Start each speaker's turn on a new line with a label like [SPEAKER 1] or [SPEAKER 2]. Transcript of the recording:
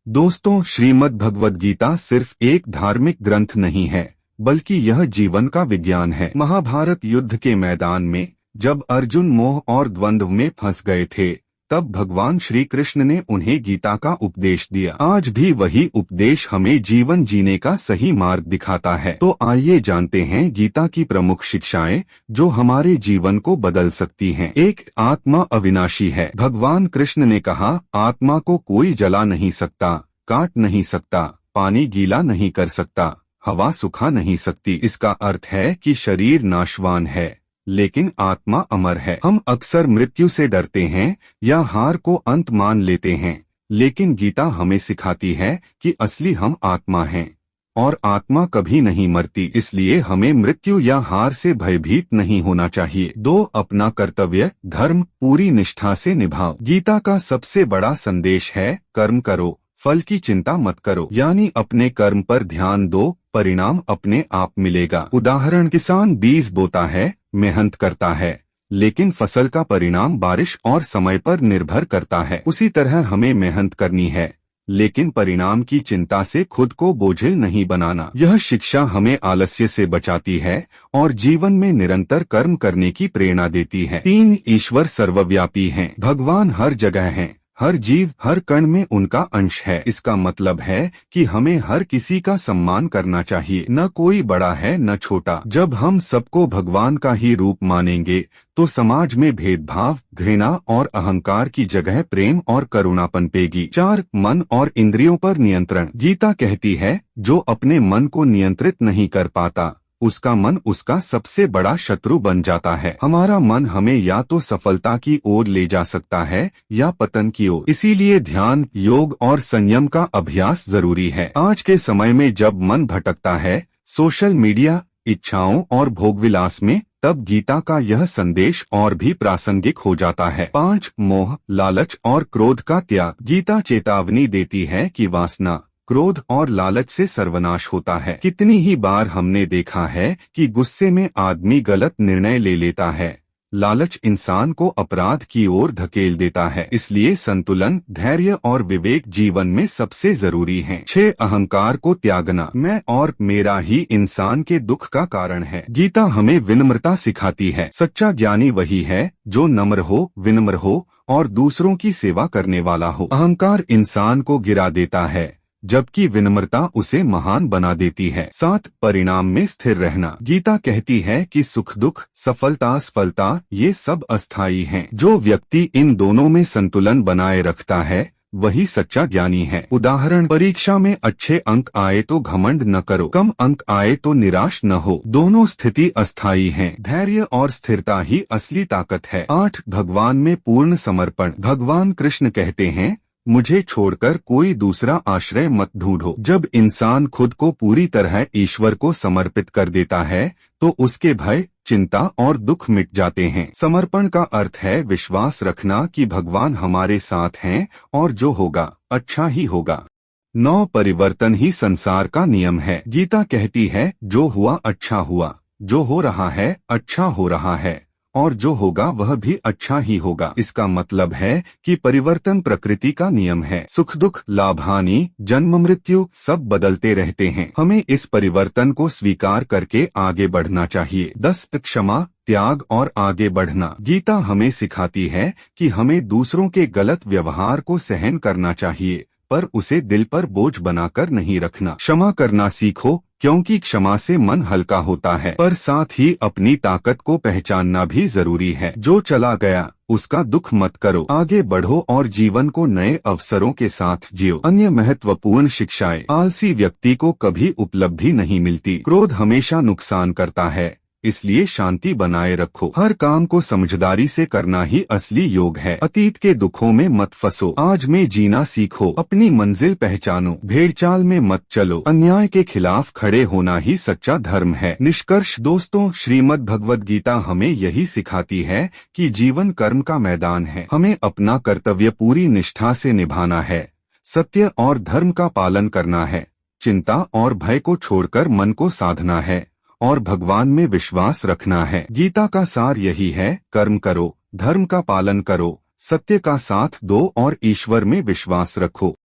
[SPEAKER 1] दोस्तों, श्रीमद् भगवद गीता सिर्फ एक धार्मिक ग्रंथ नहीं है, बल्कि यह जीवन का विज्ञान है। महाभारत युद्ध के मैदान में जब अर्जुन मोह और द्वंद्व में फंस गए थे, तब भगवान श्री कृष्ण ने उन्हें गीता का उपदेश दिया। आज भी वही उपदेश हमें जीवन जीने का सही मार्ग दिखाता है। तो आइए जानते हैं गीता की प्रमुख शिक्षाएं जो हमारे जीवन को बदल सकती हैं। एक, आत्मा अविनाशी है। भगवान कृष्ण ने कहा, आत्मा को कोई जला नहीं सकता, काट नहीं सकता, पानी गीला नहीं कर सकता, हवा सुखा नहीं सकती। इसका अर्थ है कि शरीर नाशवान है, लेकिन आत्मा अमर है। हम अक्सर मृत्यु से डरते हैं या हार को अंत मान लेते हैं, लेकिन गीता हमें सिखाती है कि असली हम आत्मा हैं और आत्मा कभी नहीं मरती। इसलिए हमें मृत्यु या हार से भयभीत नहीं होना चाहिए। 2, अपना कर्तव्य धर्म पूरी निष्ठा से निभाओ। गीता का सबसे बड़ा संदेश है, कर्म करो, फल की चिंता मत करो। यानी अपने कर्म पर ध्यान दो, परिणाम अपने आप मिलेगा। उदाहरण, किसान बीज बोता है, मेहनत करता है, लेकिन फसल का परिणाम बारिश और समय पर निर्भर करता है। उसी तरह हमें मेहनत करनी है, लेकिन परिणाम की चिंता से खुद को बोझिल नहीं बनाना। यह शिक्षा हमें आलस्य से बचाती है और जीवन में निरंतर कर्म करने की प्रेरणा देती है। 3, ईश्वर सर्वव्यापी हैं। भगवान हर जगह हैं, हर जीव हर कण में उनका अंश है। इसका मतलब है कि हमें हर किसी का सम्मान करना चाहिए, न कोई बड़ा है न छोटा। जब हम सबको भगवान का ही रूप मानेंगे तो समाज में भेदभाव, घृणा और अहंकार की जगह प्रेम और करुणा पनपेगी। 4, मन और इंद्रियों पर नियंत्रण। गीता कहती है, जो अपने मन को नियंत्रित नहीं कर पाता, उसका मन उसका सबसे बड़ा शत्रु बन जाता है। हमारा मन हमें या तो सफलता की ओर ले जा सकता है या पतन की ओर। इसीलिए ध्यान, योग और संयम का अभ्यास जरूरी है। आज के समय में जब मन भटकता है सोशल मीडिया, इच्छाओं और भोगविलास में, तब गीता का यह संदेश और भी प्रासंगिक हो जाता है। 5, मोह, लालच और क्रोध का त्याग। गीता चेतावनी देती है कि वासना, क्रोध और लालच से सर्वनाश होता है। कितनी ही बार हमने देखा है कि गुस्से में आदमी गलत निर्णय ले लेता है। लालच इंसान को अपराध की ओर धकेल देता है। इसलिए संतुलन, धैर्य और विवेक जीवन में सबसे जरूरी हैं। 6, अहंकार को त्यागना। मैं और मेरा ही इंसान के दुख का कारण है। गीता हमें विनम्रता सिखाती है। सच्चा ज्ञानी वही है जो नम्र हो, विनम्र हो और दूसरों की सेवा करने वाला हो। अहंकार इंसान को गिरा देता है, जबकि विनम्रता उसे महान बना देती है। 7, परिणाम में स्थिर रहना। गीता कहती है कि सुख दुख, सफलता असफलता ये सब अस्थायी हैं। जो व्यक्ति इन दोनों में संतुलन बनाए रखता है वही सच्चा ज्ञानी है। उदाहरण, परीक्षा में अच्छे अंक आए तो घमंड न करो, कम अंक आए तो निराश न हो। दोनों स्थिति अस्थायी हैं। धैर्य और स्थिरता ही असली ताकत है। 8, भगवान में पूर्ण समर्पण। भगवान कृष्ण कहते हैं, मुझे छोड़कर कोई दूसरा आश्रय मत ढूंढो। जब इंसान खुद को पूरी तरह ईश्वर को समर्पित कर देता है तो उसके भय, चिंता और दुख मिट जाते हैं। समर्पण का अर्थ है विश्वास रखना कि भगवान हमारे साथ हैं और जो होगा अच्छा ही होगा। 9, परिवर्तन ही संसार का नियम है। गीता कहती है, जो हुआ अच्छा हुआ, जो हो रहा है अच्छा हो रहा है और जो होगा वह भी अच्छा ही होगा। इसका मतलब है कि परिवर्तन प्रकृति का नियम है। सुख दुख, लाभ हानि, जन्म मृत्यु सब बदलते रहते हैं। हमें इस परिवर्तन को स्वीकार करके आगे बढ़ना चाहिए। 10, क्षमा, त्याग और आगे बढ़ना। गीता हमें सिखाती है कि हमें दूसरों के गलत व्यवहार को सहन करना चाहिए, पर उसे दिल पर बोझ बनाकर नहीं रखना। क्षमा करना सीखो, क्योंकि क्षमा से मन हल्का होता है, पर साथ ही अपनी ताकत को पहचानना भी जरूरी है। जो चला गया उसका दुख मत करो, आगे बढ़ो और जीवन को नए अवसरों के साथ जियो। अन्य महत्वपूर्ण शिक्षाएं। आलसी व्यक्ति को कभी उपलब्धि नहीं मिलती। क्रोध हमेशा नुकसान करता है, इसलिए शांति बनाए रखो। हर काम को समझदारी से करना ही असली योग है। अतीत के दुखों में मत फंसो, आज में जीना सीखो। अपनी मंजिल पहचानो, भेड़चाल में मत चलो। अन्याय के खिलाफ खड़े होना ही सच्चा धर्म है। निष्कर्ष, दोस्तों, श्रीमद् भगवद गीता हमें यही सिखाती है कि जीवन कर्म का मैदान है। हमें अपना कर्तव्य पूरी निष्ठा से निभाना है, सत्य और धर्म का पालन करना है, चिंता और भय को छोड़कर मन को साधना है और भगवान में विश्वास रखना है। गीता का सार यही है, कर्म करो, धर्म का पालन करो, सत्य का साथ दो और ईश्वर में विश्वास रखो।